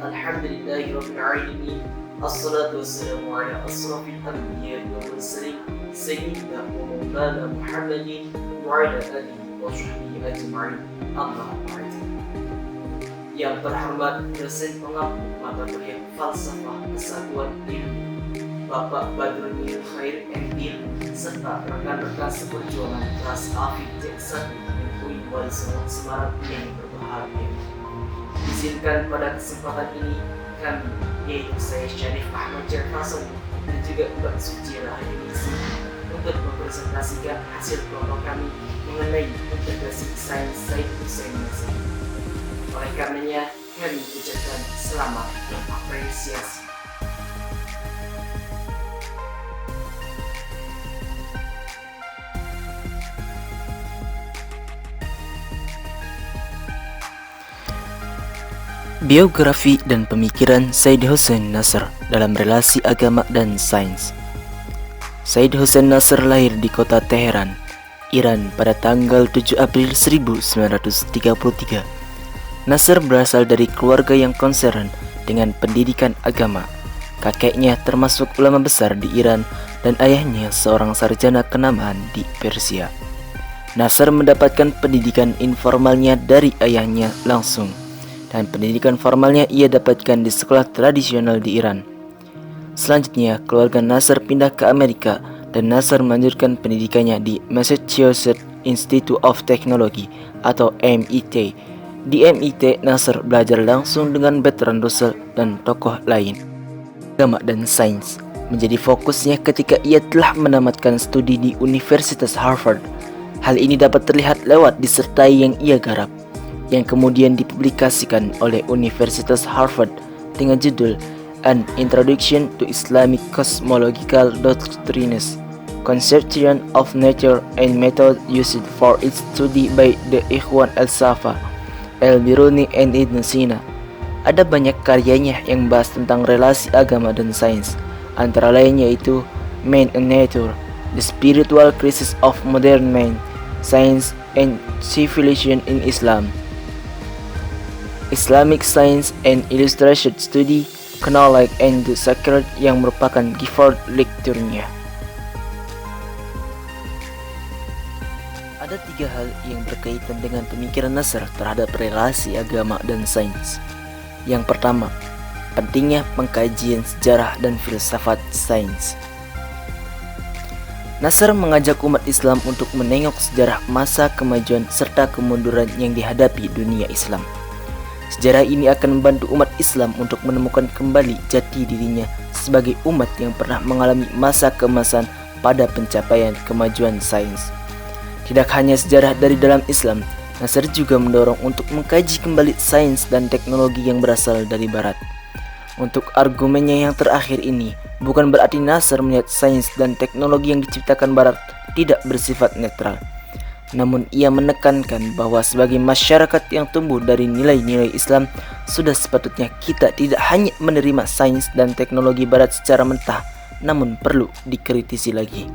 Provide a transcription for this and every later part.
Alhamdulillahi Rabbil Alamin. Assalatu wassalamu ala asrafil anbiya wal mursalin Sayyidina wa maulana Muhammadin wa ala alihi wa sahbihi ajma'in. Amma ba'd. Yang terhormat dosen pengampu mata kuliah falsafah kesatuan ilmu Bapak Badrunil Khair MPhil serta rekan-rekan seperjuangan kelas Afid C1 UI Wali Songo Semarang yang berbahagia. Izinkan pada kesempatan ini kami, yaitu saya Syarif Ahmad Jefferson dan juga Mbak Suci Rahayunisi, untuk mempresentasikan hasil kelompok kami mengenai integrasi sains Said-Husainiyah. Oleh karenanya, kami ucapkan selamat dan apresiasi. Biografi dan pemikiran Said Hussein Nasr dalam relasi agama dan sains. Said Hussein Nasr lahir di kota Teheran, Iran pada tanggal 7 April 1933. Nasr berasal dari keluarga yang konsern dengan pendidikan agama. Kakeknya termasuk ulama besar di Iran dan ayahnya seorang sarjana kenamaan di Persia. Nasr mendapatkan pendidikan informalnya dari ayahnya langsung, dan pendidikan formalnya ia dapatkan di sekolah tradisional di Iran. Selanjutnya, keluarga Nasr pindah ke Amerika dan Nasr melanjutkan pendidikannya di Massachusetts Institute of Technology atau MIT. Di MIT, Nasr belajar langsung dengan Bertrand Russell dan tokoh lain. Agama dan sains menjadi fokusnya ketika ia telah menamatkan studi di Universitas Harvard. Hal ini dapat terlihat lewat disertai yang ia garap, yang kemudian dipublikasikan oleh Universitas Harvard dengan judul An Introduction to Islamic Cosmological Doctrines, Conception of Nature and Method Used for its Study by the Ikhwan al-Safa, al-Biruni and Ibn Sina. Ada banyak karyanya yang membahas tentang relasi agama dan sains, antara lain yaitu Man and Nature, The Spiritual Crisis of Modern Man, Science and Civilization in Islam, Islamic Science and Illustrated Study, Knowledge and the Sacred, yang merupakan Gifford Lecture-nya. Ada 3 hal yang berkaitan dengan pemikiran Nasr terhadap relasi agama dan sains. Yang pertama, pentingnya pengkajian sejarah dan filsafat sains. Nasr mengajak umat Islam untuk menengok sejarah masa kemajuan serta kemunduran yang dihadapi dunia Islam. Sejarah ini akan membantu umat Islam untuk menemukan kembali jati dirinya sebagai umat yang pernah mengalami masa keemasan pada pencapaian kemajuan sains. Tidak hanya sejarah dari dalam Islam, Nasr juga mendorong untuk mengkaji kembali sains dan teknologi yang berasal dari Barat. Untuk argumennya yang terakhir ini, bukan berarti Nasr melihat sains dan teknologi yang diciptakan Barat tidak bersifat netral. Namun ia menekankan bahwa sebagai masyarakat yang tumbuh dari nilai-nilai Islam, sudah sepatutnya kita tidak hanya menerima sains dan teknologi Barat secara mentah, namun perlu dikritisi lagi.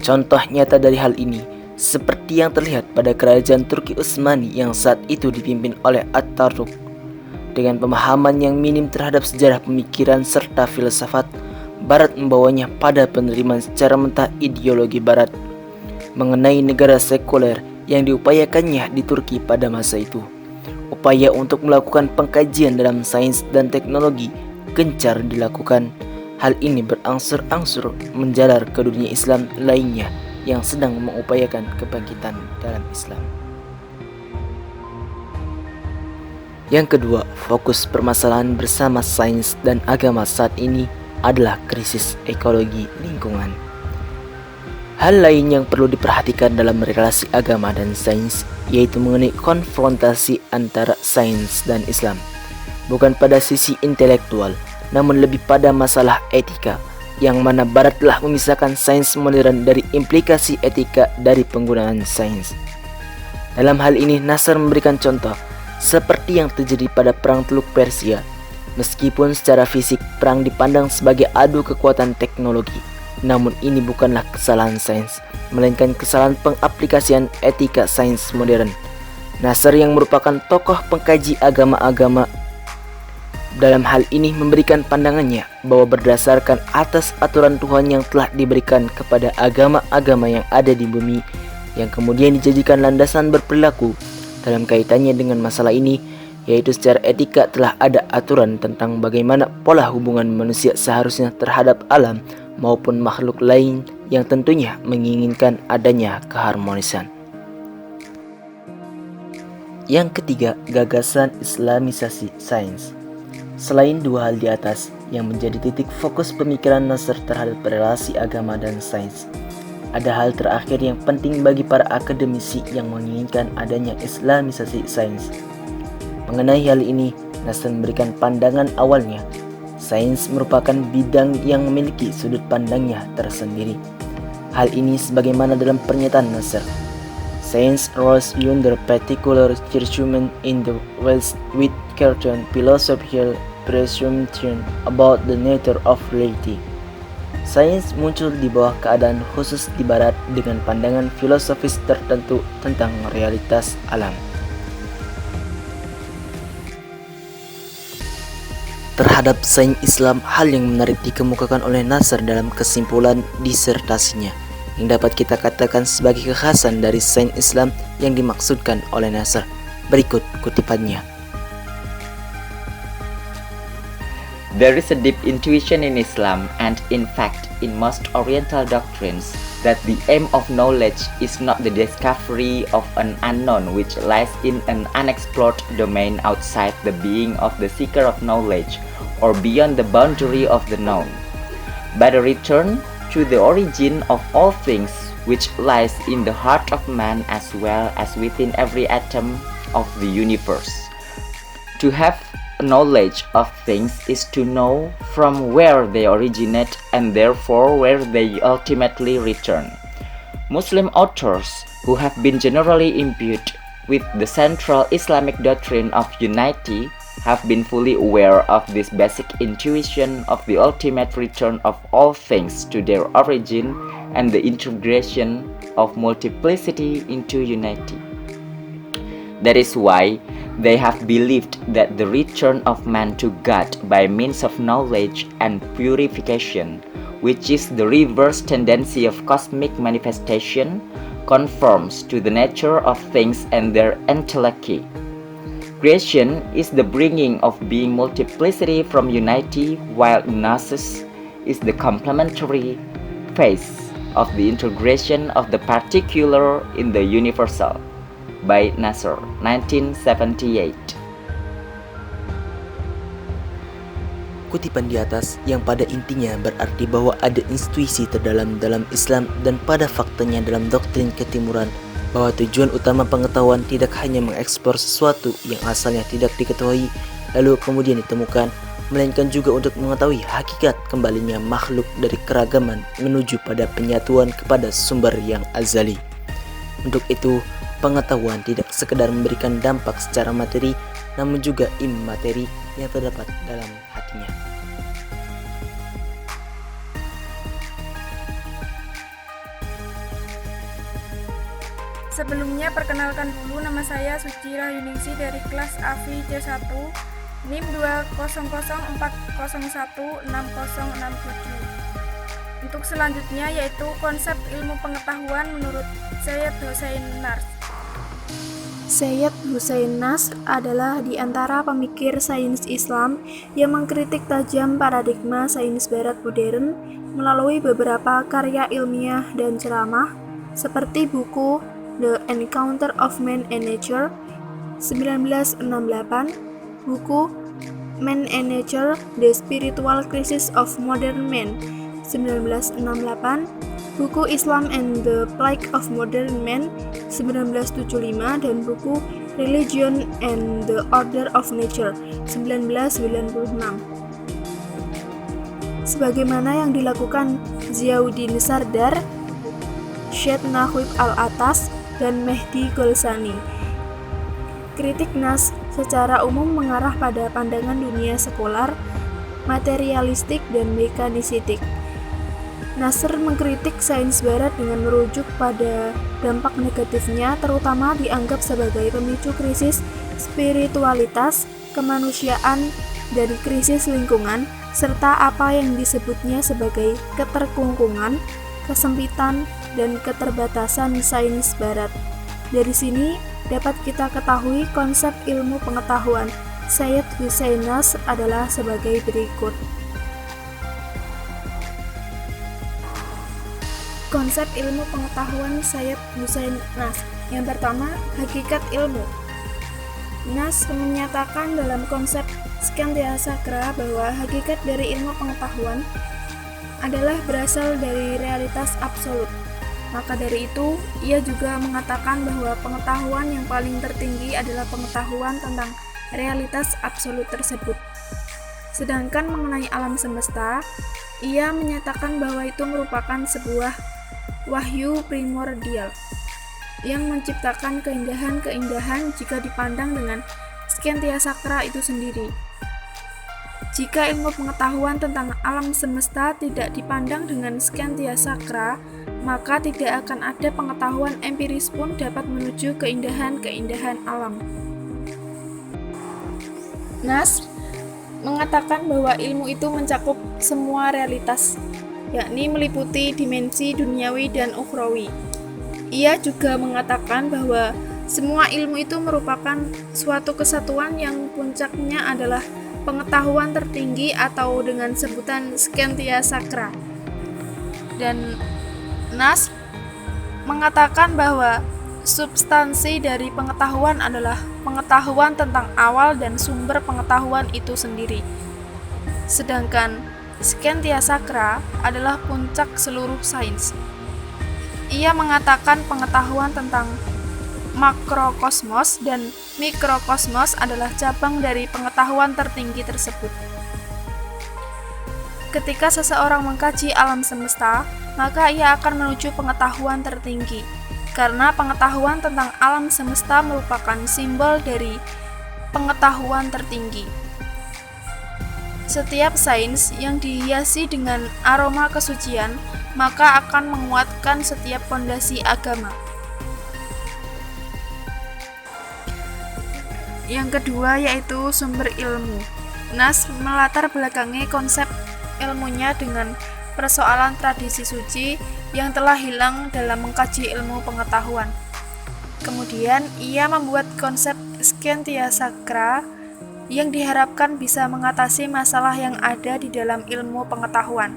Contoh nyata dari hal ini seperti yang terlihat pada kerajaan Turki Utsmani yang saat itu dipimpin oleh Atatürk. Dengan pemahaman yang minim terhadap sejarah pemikiran serta filsafat, Barat membawanya pada penerimaan secara mentah ideologi Barat mengenai negara sekuler yang diupayakannya di Turki pada masa itu. Upaya untuk melakukan pengkajian dalam sains dan teknologi gencar dilakukan. Hal ini berangsur-angsur menjalar ke dunia Islam lainnya yang sedang mengupayakan kebangkitan dalam Islam. Yang kedua, fokus permasalahan bersama sains dan agama saat ini adalah krisis ekologi lingkungan. Hal lain yang perlu diperhatikan dalam relasi agama dan sains yaitu mengenai konfrontasi antara sains dan Islam, bukan pada sisi intelektual, namun lebih pada masalah etika, yang mana Barat telah memisahkan sains modern dari implikasi etika dari penggunaan sains. Dalam hal ini, Nasr memberikan contoh seperti yang terjadi pada Perang Teluk Persia. Meskipun secara fisik perang dipandang sebagai adu kekuatan teknologi, namun ini bukanlah kesalahan sains, melainkan kesalahan pengaplikasian etika sains modern. Nasr yang merupakan tokoh pengkaji agama-agama dalam hal ini memberikan pandangannya bahwa berdasarkan atas aturan Tuhan yang telah diberikan kepada agama-agama yang ada di bumi, yang kemudian dijadikan landasan berperilaku dalam kaitannya dengan masalah ini, yaitu secara etika telah ada aturan tentang bagaimana pola hubungan manusia seharusnya terhadap alam maupun makhluk lain yang tentunya menginginkan adanya keharmonisan. Yang ketiga, gagasan Islamisasi sains. Selain dua hal di atas yang menjadi titik fokus pemikiran Nasr terhadap relasi agama dan sains, ada hal terakhir yang penting bagi para akademisi yang menginginkan adanya Islamisasi sains. Mengenai hal ini, Nasr memberikan pandangan awalnya. Sains merupakan bidang yang memiliki sudut pandangnya tersendiri. Hal ini sebagaimana dalam pernyataan Nasr. Science arose under particular circumstances in the West with certain philosophical presumption about the nature of reality. Sains muncul di bawah keadaan khusus di Barat dengan pandangan filosofis tertentu tentang realitas alam. Terhadap sains Islam, hal yang menarik dikemukakan oleh Nasr dalam kesimpulan disertasinya, yang dapat kita katakan sebagai kekhasan dari sains Islam yang dimaksudkan oleh Nasr. Berikut kutipannya. There is a deep intuition in Islam and in fact in most Oriental doctrines that the aim of knowledge is not the discovery of an unknown which lies in an unexplored domain outside the being of the seeker of knowledge or beyond the boundary of the known, but a return to the origin of all things which lies in the heart of man as well as within every atom of the universe. To have knowledge of things is to know from where they originate and therefore where they ultimately return. Muslim authors who have been generally imbued with the central Islamic doctrine of unity have been fully aware of this basic intuition of the ultimate return of all things to their origin and the integration of multiplicity into unity. That is why they have believed that the return of man to God by means of knowledge and purification, which is the reverse tendency of cosmic manifestation, conforms to the nature of things and their entelechy. Creation is the bringing of being multiplicity from unity, while gnosis is the complementary phase of the integration of the particular in the universal. By Nasr, 1978. Kutipan di atas yang pada intinya berarti bahwa ada intuisi terdalam dalam Islam dan pada faktanya dalam doktrin ketimuran, bahwa tujuan utama pengetahuan tidak hanya mengeksplor sesuatu yang asalnya tidak diketahui lalu kemudian ditemukan, melainkan juga untuk mengetahui hakikat kembalinya makhluk dari keragaman menuju pada penyatuan kepada sumber yang azali. Untuk itu, pengetahuan tidak sekedar memberikan dampak secara materi, namun juga immateri yang terdapat dalam hatinya. Sebelumnya perkenalkan dulu, nama saya Suci Rahyuningsi dari kelas AFI C1 NIM 20040016067. Untuk selanjutnya yaitu konsep ilmu pengetahuan menurut Syed Hussein Nasr. Syed Hussein Nasr adalah di antara pemikir sains Islam yang mengkritik tajam paradigma sains barat modern melalui beberapa karya ilmiah dan ceramah seperti buku The Encounter of Man and Nature 1968, buku Man and Nature, The Spiritual Crisis of Modern Man 1968, buku Islam and the Plague of Modern Man 1975, dan buku Religion and the Order of Nature 1996. Sebagaimana yang dilakukan Ziauddin Sardar, Syed Naqib Al-Atas, dan Mehdi Golsani. Kritik Nasr secara umum mengarah pada pandangan dunia sekular, materialistik, dan mekanistik. Nasr mengkritik sains barat dengan merujuk pada dampak negatifnya, terutama dianggap sebagai pemicu krisis spiritualitas, kemanusiaan, dari krisis lingkungan, serta apa yang disebutnya sebagai keterkungkungan, kesempitan, dan keterbatasan sains barat. Dari sini dapat kita ketahui konsep ilmu pengetahuan Sayyid Hussein Nasr adalah sebagai berikut. Konsep ilmu pengetahuan Sayyid Hussein Nasr. Yang pertama, hakikat ilmu. Nasr menyatakan dalam konsep Scientia Sacra bahwa hakikat dari ilmu pengetahuan adalah berasal dari realitas absolut. Maka dari itu, ia juga mengatakan bahwa pengetahuan yang paling tertinggi adalah pengetahuan tentang realitas absolut tersebut. Sedangkan mengenai alam semesta, ia menyatakan bahwa itu merupakan sebuah wahyu primordial yang menciptakan keindahan-keindahan jika dipandang dengan Scientia Sacra itu sendiri. Jika ilmu pengetahuan tentang alam semesta tidak dipandang dengan Scientia Sacra, maka tidak akan ada pengetahuan empiris pun dapat menuju keindahan-keindahan alam. Nasr mengatakan bahwa ilmu itu mencakup semua realitas, yakni meliputi dimensi duniawi dan ukhrawi. Ia juga mengatakan bahwa semua ilmu itu merupakan suatu kesatuan yang puncaknya adalah pengetahuan tertinggi atau dengan sebutan Scientia Sacra. Dan Nasr mengatakan bahwa substansi dari pengetahuan adalah pengetahuan tentang awal dan sumber pengetahuan itu sendiri. Sedangkan Scientia Sacra adalah puncak seluruh sains. Ia mengatakan pengetahuan tentang makrokosmos dan mikrokosmos adalah cabang dari pengetahuan tertinggi tersebut. Ketika seseorang mengkaji alam semesta, maka ia akan menuju pengetahuan tertinggi, karena pengetahuan tentang alam semesta merupakan simbol dari pengetahuan tertinggi. Setiap sains yang dihiasi dengan aroma kesucian, maka akan menguatkan setiap fondasi agama. Yang kedua yaitu sumber ilmu. Nasr melatar belakangi konsep ilmunya dengan persoalan tradisi suci yang telah hilang dalam mengkaji ilmu pengetahuan. Kemudian ia membuat konsep Scientia Sacra yang diharapkan bisa mengatasi masalah yang ada di dalam ilmu pengetahuan.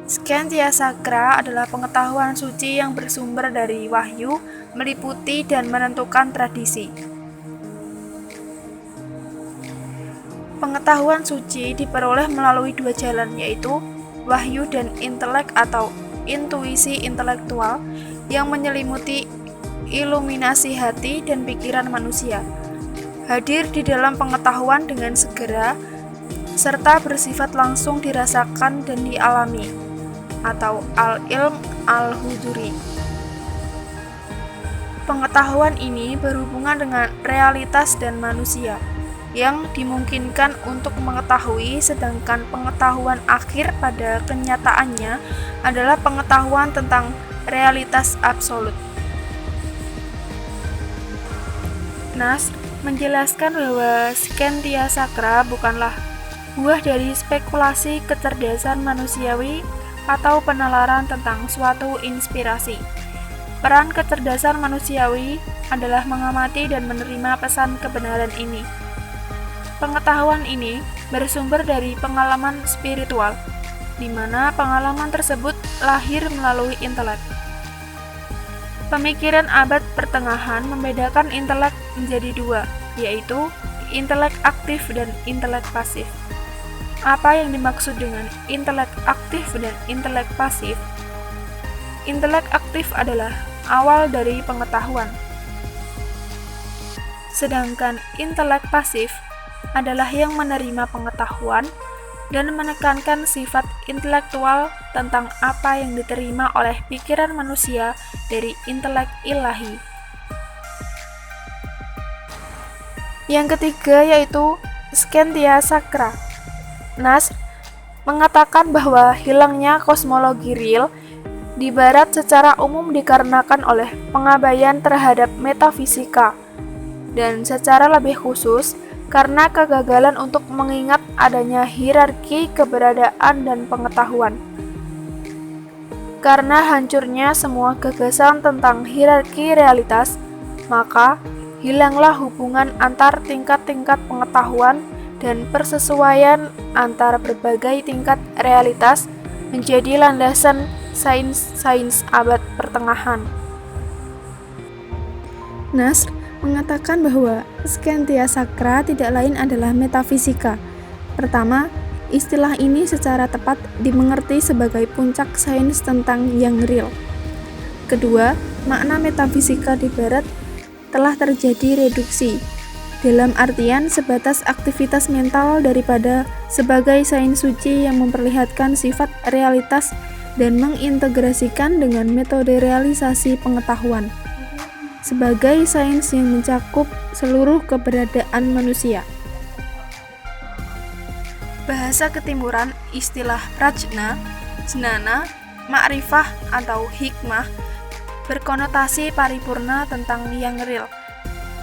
Scientia Sacra adalah pengetahuan suci yang bersumber dari wahyu, meliputi dan menentukan tradisi. Pengetahuan suci diperoleh melalui dua jalan, yaitu wahyu dan intelek atau intuisi intelektual yang menyelimuti iluminasi hati dan pikiran manusia, hadir di dalam pengetahuan dengan segera, serta bersifat langsung dirasakan dan dialami, atau al-ilm al-huduri. Pengetahuan ini berhubungan dengan realitas dan manusia, yang dimungkinkan untuk mengetahui, sedangkan pengetahuan akhir pada kenyataannya adalah pengetahuan tentang realitas absolut. Nasr menjelaskan bahwa Scientia Sacra bukanlah buah dari spekulasi kecerdasan manusiawi atau penalaran tentang suatu inspirasi. Peran kecerdasan manusiawi adalah mengamati dan menerima pesan kebenaran ini. Pengetahuan ini bersumber dari pengalaman spiritual, di mana pengalaman tersebut lahir melalui intelek. Pemikiran abad pertengahan membedakan intelek menjadi dua, yaitu intelek aktif dan intelek pasif. Apa yang dimaksud dengan intelek aktif dan intelek pasif? Intelek aktif adalah awal dari pengetahuan, sedangkan intelek pasif adalah yang menerima pengetahuan dan menekankan sifat intelektual tentang apa yang diterima oleh pikiran manusia dari intelek ilahi. Yang ketiga yaitu Scientia Sacra. Nasr mengatakan bahwa hilangnya kosmologi real di barat secara umum dikarenakan oleh pengabaian terhadap metafisika, dan secara lebih khusus karena kegagalan untuk mengingat adanya hierarki keberadaan dan pengetahuan. Karena hancurnya semua gagasan tentang hierarki realitas, maka hilanglah hubungan antar tingkat-tingkat pengetahuan dan persesuaian antara berbagai tingkat realitas menjadi landasan sains-sains abad pertengahan. Nasr mengatakan bahwa scientia sacra tidak lain adalah metafisika. Pertama, istilah ini secara tepat dimengerti sebagai puncak sains tentang yang real. Kedua, makna metafisika di barat telah terjadi reduksi, dalam artian sebatas aktivitas mental daripada sebagai sains suci yang memperlihatkan sifat realitas dan mengintegrasikan dengan metode realisasi pengetahuan sebagai sains yang mencakup seluruh keberadaan manusia. Bahasa ketimuran istilah prajna, jnana, ma'rifah atau hikmah berkonotasi paripurna tentang yang real,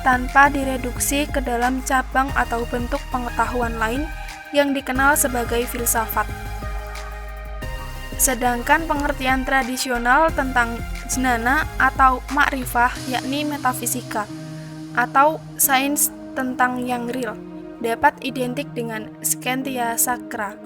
tanpa direduksi ke dalam cabang atau bentuk pengetahuan lain yang dikenal sebagai filsafat. Sedangkan pengertian tradisional tentang jnana atau ma'rifah yakni metafisika atau sains tentang yang real dapat identik dengan scientia sacra.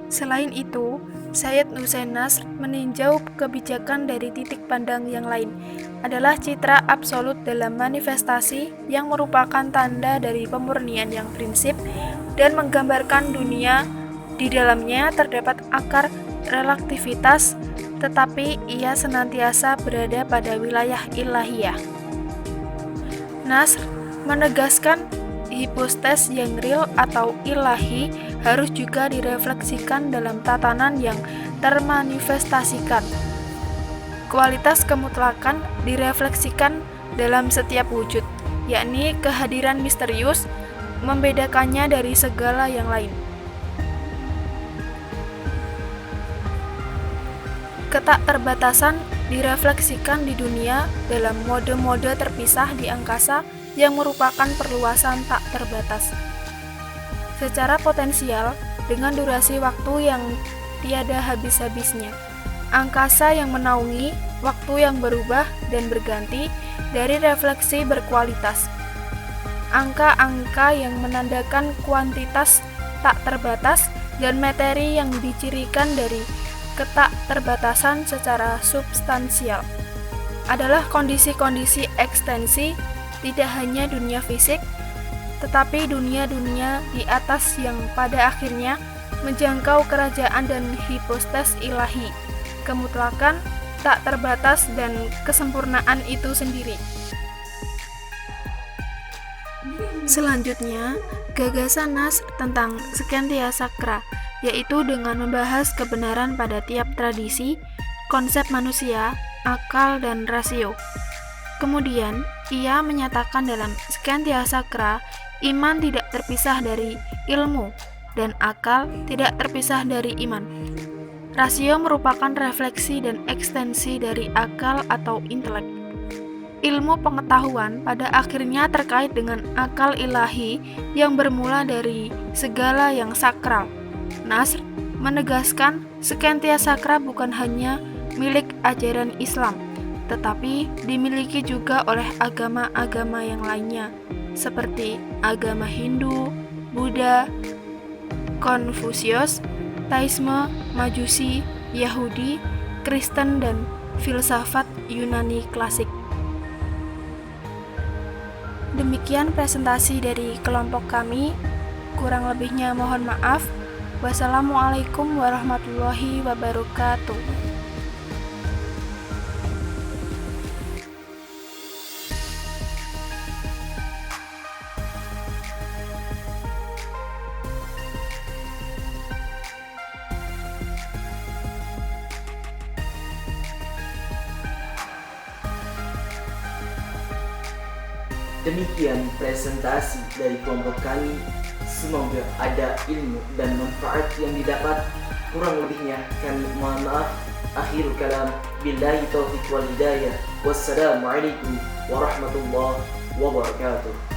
Selain itu, Sayyid Hussein Nasr meninjau kebijakan dari titik pandang yang lain adalah citra absolut dalam manifestasi yang merupakan tanda dari pemurnian yang prinsip dan menggambarkan dunia di dalamnya terdapat akar relativitas, tetapi ia senantiasa berada pada wilayah ilahiyah. Nasr menegaskan hipostas yang real atau ilahi harus juga direfleksikan dalam tatanan yang termanifestasikan. Kualitas kemutlakan direfleksikan dalam setiap wujud, yakni kehadiran misterius membedakannya dari segala yang lain. Ketakterbatasan direfleksikan di dunia dalam mode-mode terpisah di angkasa yang merupakan perluasan tak terbatas. Secara potensial, dengan durasi waktu yang tiada habis-habisnya, angkasa yang menaungi, waktu yang berubah dan berganti dari refleksi berkualitas. Angka-angka yang menandakan kuantitas tak terbatas dan materi yang dicirikan dari ketakterbatasan secara substansial adalah kondisi-kondisi ekstensi tidak hanya dunia fisik, tetapi dunia-dunia di atas yang pada akhirnya menjangkau kerajaan dan hipostas ilahi, kemutlakan, tak terbatas, dan kesempurnaan itu sendiri. Selanjutnya, gagasan Nasr tentang scientia sacra, yaitu dengan membahas kebenaran pada tiap tradisi, konsep manusia, akal, dan rasio. Kemudian, ia menyatakan dalam scientia sacra, iman tidak terpisah dari ilmu, dan akal tidak terpisah dari iman. Rasio merupakan refleksi dan ekstensi dari akal atau intelek. Ilmu pengetahuan pada akhirnya terkait dengan akal ilahi yang bermula dari segala yang sakral. Nasr menegaskan scientia sacra bukan hanya milik ajaran Islam, tetapi dimiliki juga oleh agama-agama yang lainnya, seperti agama Hindu, Buddha, Konfusius, Taoisme, Majusi, Yahudi, Kristen, dan filsafat Yunani klasik. Demikian presentasi dari kelompok kami, kurang lebihnya mohon maaf. Wassalamualaikum warahmatullahi wabarakatuh. Demikian presentasi dari kelompok kami. Semoga ada ilmu dan manfaat yang didapat. Kurang lebihnya kami mohon maaf. Akhirul kalam, billahi taufiq wal hidayah. Wassalamualaikum warahmatullahi wabarakatuh.